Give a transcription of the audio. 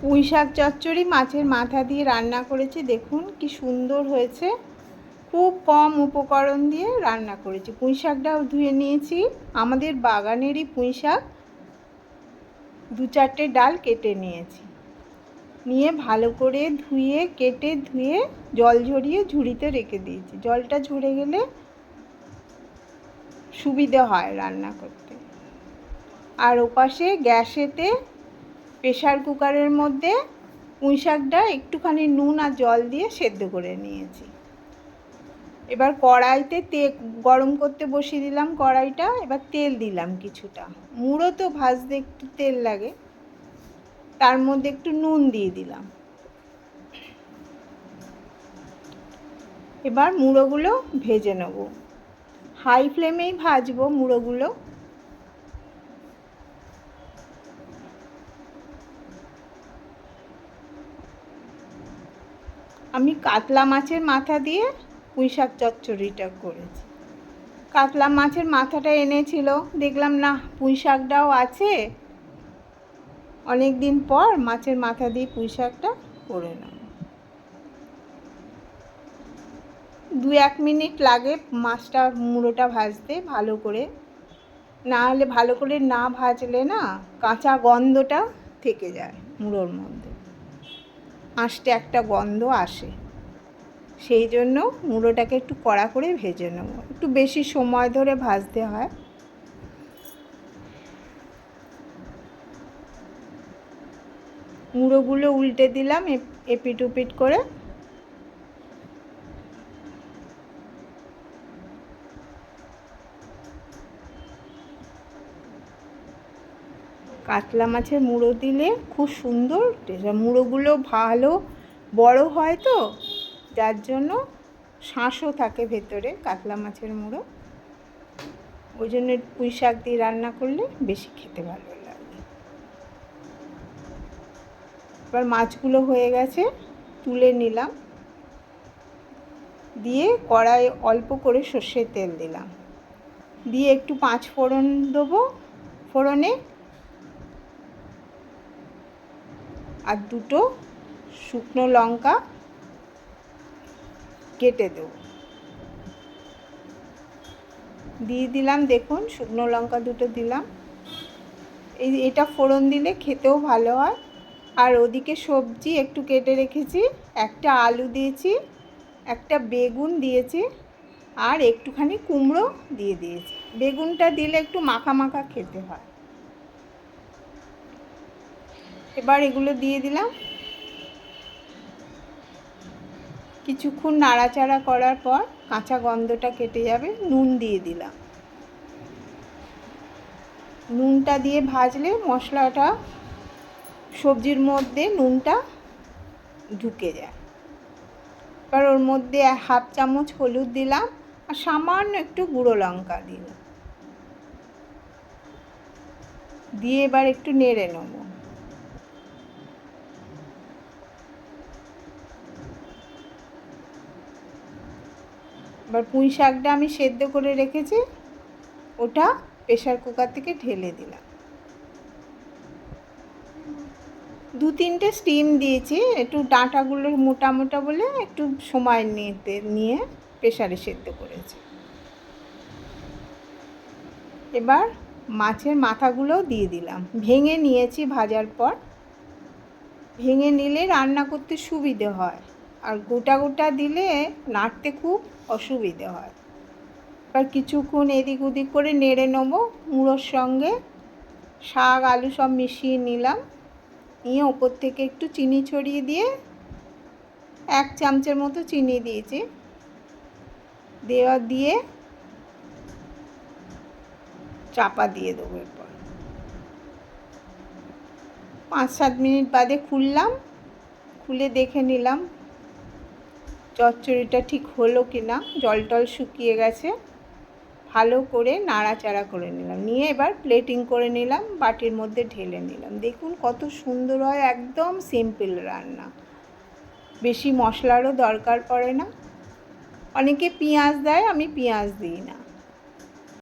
পুঁই শাক চচ্চড়ি মাছের মাথা দিয়ে রান্না করেছি। দেখুন কি সুন্দর হয়েছে। খুব কম উপকরণ দিয়ে রান্না করেছি। পুঁই শাকটাও ধুয়ে নিয়েছি, আমাদের বাগানেরই পুঁই শাক। 2-4টে ডাল কেটে নিয়েছি, নিয়ে ভালো করে ধুয়ে কেটে ধুয়ে জল ঝরিয়ে ঝুড়িতে রেখে দিয়েছি। জলটা ঝরে গেলে সুবিধে হয় রান্না করতে। আর ওপাশে গ্যাসেতে প্রেশার কুকারের মধ্যে পুঁই শাকটা একটুখানি নুন আর জল দিয়ে সেদ্ধ করে নিয়েছি। এবার কড়াইতে তেল গরম করতে বসিয়ে দিলাম কড়াইটা। এবার তেল দিলাম কিছুটা, মুড়ো তো ভাজতে একটু তেল লাগে, তার মধ্যে একটু নুন দিয়ে দিলাম। এবার মুড়োগুলো ভেজে নেব, হাই ফ্লেমেই ভাজবো মুড়োগুলো। আমি কাতলা মাছের মাথা দিয়ে পুঁই শাক চচ্চড়িটা করেছি। কাতলা মাছের মাথাটা এনেছিল, দেখলাম না পুঁই শাকটাও আছে, অনেক দিন পর মাছের মাথা দিয়ে পুঁই শাকটা করে নেব। 2-1 মিনিট লাগে মাছটা মুড়োটা ভাজতে ভালো করে, না হলে ভালো করে না ভাজলে না কাঁচা গন্ধটা থেকে যায় মুড়োর মধ্যে, আঁশটে একটা গন্ধ আসে। সেই জন্য মুড়োটাকে একটু কড়া করে ভেজে নেব, একটু বেশি সময় ধরে ভাজতে হয়। মুড়োগুলো উল্টে দিলাম এপিট ওপিট করে। কাতলা মাছের মুড়ো দিলে খুব সুন্দর টেস্ট। মুড়োগুলো ভালো বড় হয় তো, যার জন্য শাঁসও থাকে ভেতরে কাতলা মাছের মুড়ো, ওই জন্য পুঁই শাক দিয়ে রান্না করলে বেশি খেতে ভালো লাগে। এবার মাছগুলো হয়ে গেছে, তুলে নিলাম, দিয়ে কড়াই অল্প করে সর্ষের তেল দিলাম, দিয়ে একটু 5 ফোড়ন দেবো, ফোড়নে আর 2টো শুকনো লঙ্কা কেটে দেবো, দিয়ে দিলাম। দেখুন শুকনো লঙ্কা 2টো দিলাম। এটা ফোড়ন দিলে খেতেও ভালো হয়। আর ওদিকে সবজি একটু কেটে রেখেছি, একটা আলু দিয়েছি, একটা বেগুন দিয়েছি, আর একটুখানি কুমড়ো দিয়ে দিয়েছি। বেগুনটা দিলে একটু মাখা মাখা খেতে হয়। এবার এগুলো দিয়ে দিলাম, কিছুক্ষণ নাড়াচাড়া করার পর কাঁচা গন্ধটা কেটে যাবে। নুন দিয়ে দিলাম, নুনটা দিয়ে ভাজলে মশলাটা সবজির মধ্যে নুনটা ঢুকে যায়। এবার ওর মধ্যে 1/2 চামচ হলুদ দিলাম, আর সামান্য একটু গুঁড়ো লঙ্কা দিলাম, দিয়ে এবার একটু নেড়ে নেব। এবার পুঁই শাকটা আমি সেদ্ধ করে রেখেছি, ওটা প্রেশার কুকার থেকে ঢেলে দিলাম। 2-3টে স্টিম দিয়েছি, একটু ডাঁটাগুলো মোটা মোটা বলে একটু সময় নিয়ে প্রেশারে সেদ্ধ করেছি। এবার মাছের মাথাগুলো দিয়ে দিলাম, ভেঙে নিয়েছি ভাজার পর। ভেঙে নিলে রান্না করতে সুবিধে হয়, আর গোটা গোটা দিলে নাড়তে খুব অসুবিধে হয়। এবার কিছুক্ষণ এদিক ওদিক করে নেড়ে নেবো। মুড়োর সঙ্গে শাক আলু সব মিশিয়ে নিলাম, নিয়ে ওপর থেকে একটু চিনি ছড়িয়ে দিয়ে 1 চামচের মতো চিনি দিয়েছি, দিয়ে চাপা দিয়ে দেবো। এরপর 5-7 মিনিট বাদে খুললাম, খুলে দেখে নিলাম চচ্চড়িটা ঠিক হলো কি না। জল টল শুকিয়ে গেছে, ভালো করে নাড়াচাড়া করে নিলাম, নিয়ে এবার প্লেটিং করে নিলাম, বাটির মধ্যে ঢেলে নিলাম। দেখুন কত সুন্দর হয়, একদম সিম্পল রান্না, বেশি মশলারও দরকার পড়ে না। অনেকে পেঁয়াজ দেয়, আমি পেঁয়াজ দিই না।